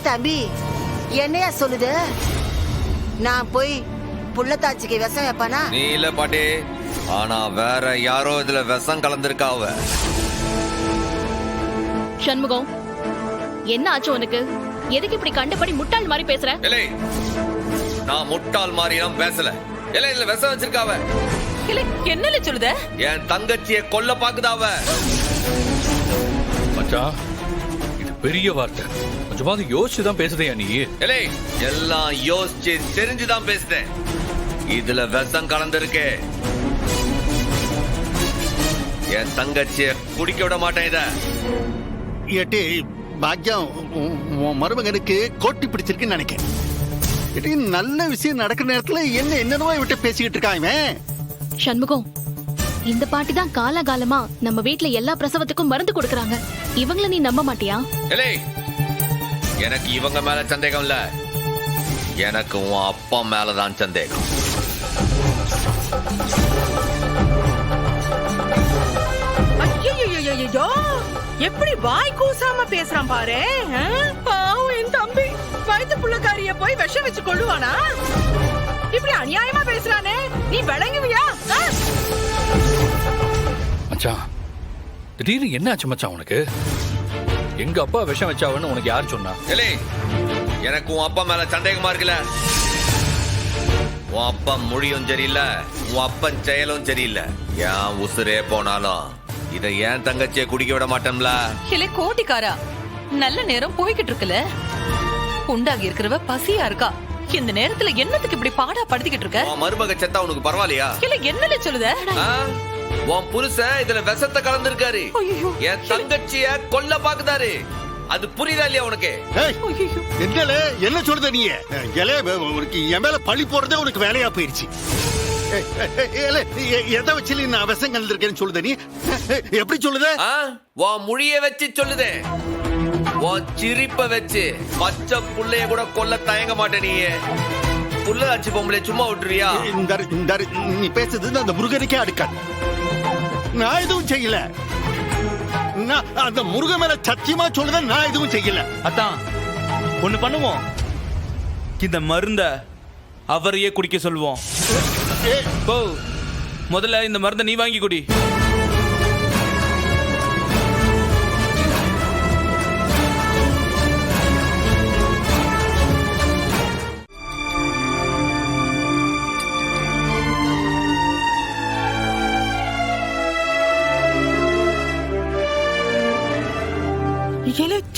தம்பி என்னையா சொல்லுது? நான் போய் புள்ளத்தாச்சிக்கு விஷம் வைப்பானா? நீ இல்ல பாட்டி, ஆனா வேற யாரோ இதுல விஷம் கலந்திருக்கா. அவ சண்முகம், என்ன ஆச்சு உனக்கு? எதுக்கு இப்படி கண்டபடி முட்டாள் மாதிரி பேசுற? இல்லை, நான் முட்டாள் மாதிரி எல்லாம் பேசல. இல்லை, இதுல விஷம் வச்சிருக்காவ. என்ன சொல்லுத? என் தங்கச்சியை கொல்ல பாக்குதாவ. மச்சான், இது பெரிய வார்த்தை. கொஞ்சமாவது யோசிச்சுதான் பேசுதையா நீ? இல்லை, எல்லாம் யோசிச்சு தெரிஞ்சுதான் பேசுறேன். இதுல விஷம் கலந்திருக்கு. என் தங்கச்சியை குடிக்க விட மாட்டேன். இத ஏட்டி பாக்கியம், உன் மருமகனுக்கு கோட்டி பிடிச்சிருக்குன்னு நினைக்கிறேன். ஏட்டி, நல்ல விஷயம் நடக்கிற நேரத்துல என்னென்னவோ விட்டு பேசிக்கிட்டு இருக்கான் இவன். சண்முகம், இந்த பாட்டி தான் காலகாலமா நம்ம வீட்ல எல்லா பிரசவத்துக்கும் மருந்து கொடுக்கறாங்க. இவங்கள நீ நம்ப மாட்டியா? இல்லை, எனக்கு இவங்க மேல சந்தேகம் இல்ல. எனக்கு உன் அப்பா மேலதான் சந்தேகம். ஐயோ, எப்படி வாய் கூசாம பேசுறான் பாரு. பாவம் என் தம்பி வயிற்று புள்ளக்காரிய போய் விஷம் வச்சு கொள்ளுவானா? இப்படி அநியாயமா பேசுறானே, நீ விளங்குவியா? மச்சான், திடீர்னு என்ன ஆச்சு மச்சான் உனக்கு? எங்க அப்பா விஷம் வச்சாவன்னு உனக்கு யார் சொன்னா? இல்லை, எனக்கு உன் அப்பா மேல சந்தேகமா இருக்குல்ல. உன் அப்பா மொழியும் சரியில்லை, உன் அப்பன் செயலும் சரியில்லை. ஏன் உசுரே போனாலும் இதை ஏன் தங்கச்சியை குடிக்க விட மாட்டோம்ல. இல்ல கோட்டிக்காரா, நல்ல நேரம் போய்கிட்டு இருக்குல்ல. உண்டாகி இருக்கிறவ பசியா இருக்கா. இந்த நேரத்துல என்னத்துக்கு இப்படி பாடா படுத்திக்கிட்டு இருக்க? உன் மருமக செத்தா உனக்கு பரவாயில்லையா? இல்ல என்னன்னு சொல்லுத? உன் புருஷன் இதுல விஷத்தை கலந்திருக்காரு. என் தங்கச்சிய கொல்ல பாக்குதாரு. அது புரியுதா இல்லையா உனக்கு? என்ன சொல்லுத நீ? என் மேல பழி போறதே உனக்கு வேலையா போயிருச்சு. எதை வச்சு நான் விஷம் கலந்திருக்கேன்னு சொல்லுத நீ? எப்படி சொல்லுத? உன் மொழிய வச்சு சொல்லுதே. உன் சிரிப்ப வச்சு பச்சை புள்ளைய கூட கொல்ல தயங்க மாட்டே. நீ புள்ளாச்சி பொம்பளை சும்மா விட்டுறியா? நீ பேசுறது அந்த முருகனுக்கே அடுக்காது. நான் எதுவும் செய்யல. அந்த முருகன் மேல சத்தியமா சொல்லுத, நான் எதுவும் செய்யல. அதான் ஒண்ணு பண்ணுவோம், இந்த மருந்த அவரையே குடிக்க சொல்லுவோம். முதல்ல இந்த மருந்தை நீ வாங்கி குடி.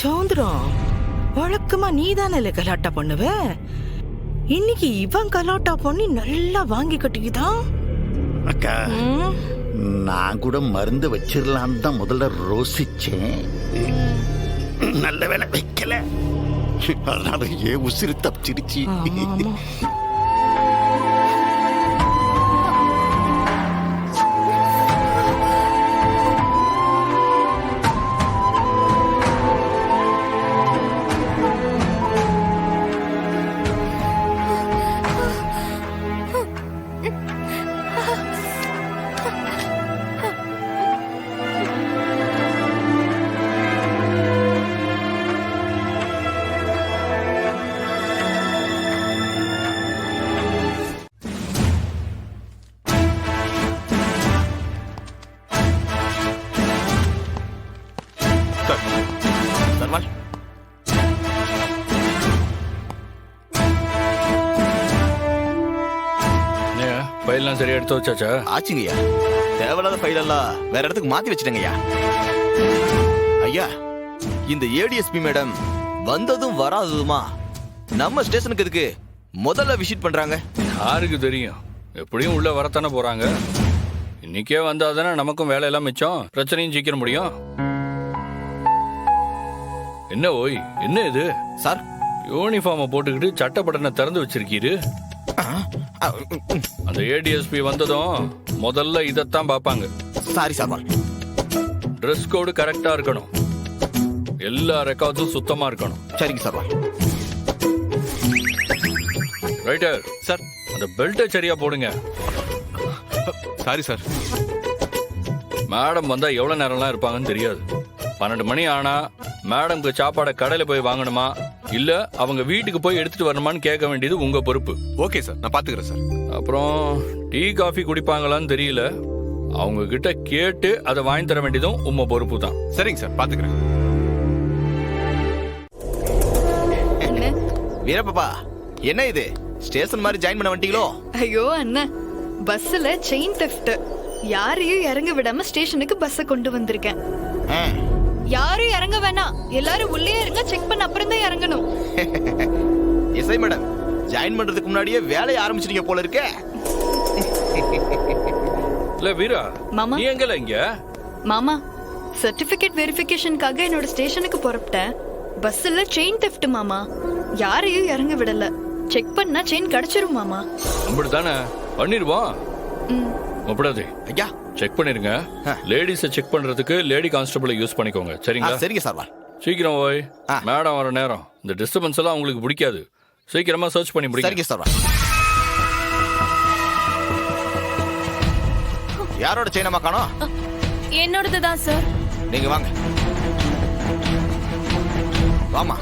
சௌந்தரம், வழக்கமா நீதானே கலாட்டா பண்ணுவ. இன்னைக்கு இவன் கலாட்டா பண்ணி நல்லா வாங்கி கட்டிக்கிதான். அக்கா, நான் கூட மருந்து வச்சிடலான்னு தான் முதல்ல ரோசிச்சேன். நல்ல வேலை வைக்கல. அதனால ஏன் உசிறு தப்பிச்சிருச்சு. ஃபைல்லாம் சரியா எடுத்து வச்சாச்சா? ஆச்சுங்கய்யா. தேவையில்லாத ஃபைல் எல்லாம் வேற இடத்துக்கு மாத்தி வச்சிட்டேங்கய்யா. ஐயா, இந்த ஏடிஎஸ்பி மேடம் வந்ததும் வராததுமா நம்ம ஸ்டேஷனுக்கு எதுக்கு முதல்ல விசிட் பண்றாங்க? யாருக்கு தெரியும்? எப்படியும் உள்ள வரத்தானே போறாங்க. இன்னைக்கே வந்தாதானே நமக்கும் வேலையெல்லாம் மிச்சம், பிரச்சனையும் சீக்கிரம் முடியும். என்ன ஓய், என்ன இது சார்? யூனிஃபார்மை போட்டுக்கிட்டு சட்டை பட்டனை திறந்து வச்சிருக்கீரு. அந்த ஏடிஎஸ்பி வந்ததும் முதல்ல இதத்தான் பாப்பாங்க. Sorry sir. ட்ரெஸ் கோடு கரெக்டா இருக்கணும், எல்லா ரெக்கார்ட்ஸும் சுத்தமா இருக்கணும். சரிங்க சார். ரைட்டர் சார், அந்த பெல்ட்டை சரியா போடுங்க. Sorry sir. மேடம் வந்தா எவ்வளவு நேரம்லாம் இருப்பாங்கன்னு தெரியாது. 12 மணி ஆனா மேடம்க்கு சாப்பாடை கடையில போய் வாங்கணுமா, இல்ல அவங்க வீட்டுக்கு போய் எடுத்துட்டு வரணுமான்னு கேட்க வேண்டியது உங்க பொறுப்பு. ஓகே சார், நான் பாத்துக்கிறேன் சார். அப்புறம் டீ காஃபி குடிப்பாங்களான்னு தெரியல, அவங்க கிட்ட கேட்டு அதை வாங்கி தர வேண்டியதும் உங்க பொறுப்பு தான். சரிங்க சார், பாத்துக்கிறேன். வீரப்பா, என்ன இது ஸ்டேஷன் மாதிரி ஜாயின் பண்ண வந்துட்டீங்களோ? ஐயோ அண்ணன், பஸ்ல செயின் தெஃப்ட். யாரையும் இறங்க விடாம ஸ்டேஷனுக்கு பஸ்ஸ கொண்டு வந்திருக்கேன். யாரும் இறங்க வேணாம், எல்லாரும் உள்ளே இருங்க, செக் பண்ண அப்புறம் தான் இறங்கணும். எஸ்ஐ மேடம், ஜாயின் பண்றதுக்கு முன்னாடியே வேலையை ஆரம்பிச்சிட்டீங்க போல இருக்கே. இல்ல வீரா, மாமா. நீ எங்கல இங்க? மாமா, சர்டிபிகேட் வெரிஃபிகேஷனுக்காக என்னோட ஸ்டேஷனுக்கு புறப்பட்டேன். பஸ்ல செயின் தெஃப்ட் மாமா. யாரையும் இறங்க விடல. செக் பண்ணா செயின் கிடைச்சிரும் மாமா. அப்படித்தானே, பண்ணிடுவோம். ஒப்படாதே ஐயா, செக் பண்ணிருங்க. லேடிஸை செக் பண்றதுக்கு லேடி கான்ஸ்டபிளை யூஸ் பண்ணிக்கோங்க, சரிங்களா? சரிங்க சார். சீக்கிரம் ஓய், மேடம் வர நேரம். இந்த டிஸ்டர்பன்ஸ் எல்லாம் உங்களுக்கு பிடிக்காது. சீக்கிரமா சர்ச் பண்ணி முடிங்க. சரிங்க சார். யாரோட செயினமா காணோம்? என்னோடது தான் சார். நீங்க வாங்க. வாமா.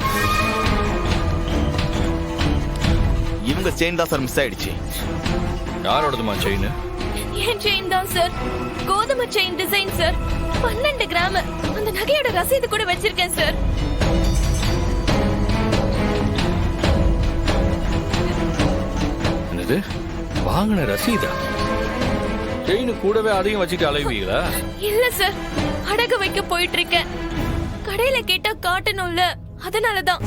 இவங்க செயின் தான் சார் மிஸ் ஆயிடுச்சு. யாரோடதுமா செயின்? என் செயின் தான் சார். கோதுமை செயின் டிசைன் சார். 12 கிராம். அந்த நகையோட ரசீது கூட வச்சிருக்கேன் சார். என்னது, வாங்கின ரசீதா? செயின் கூடவே அதையும் வச்சுட்டு அலைவீங்களா? இல்ல சார், அடகு வைக்க போயிட்டு இருக்கேன். கடையில கேட்டா காட்டணும்ல, அதனாலதான்.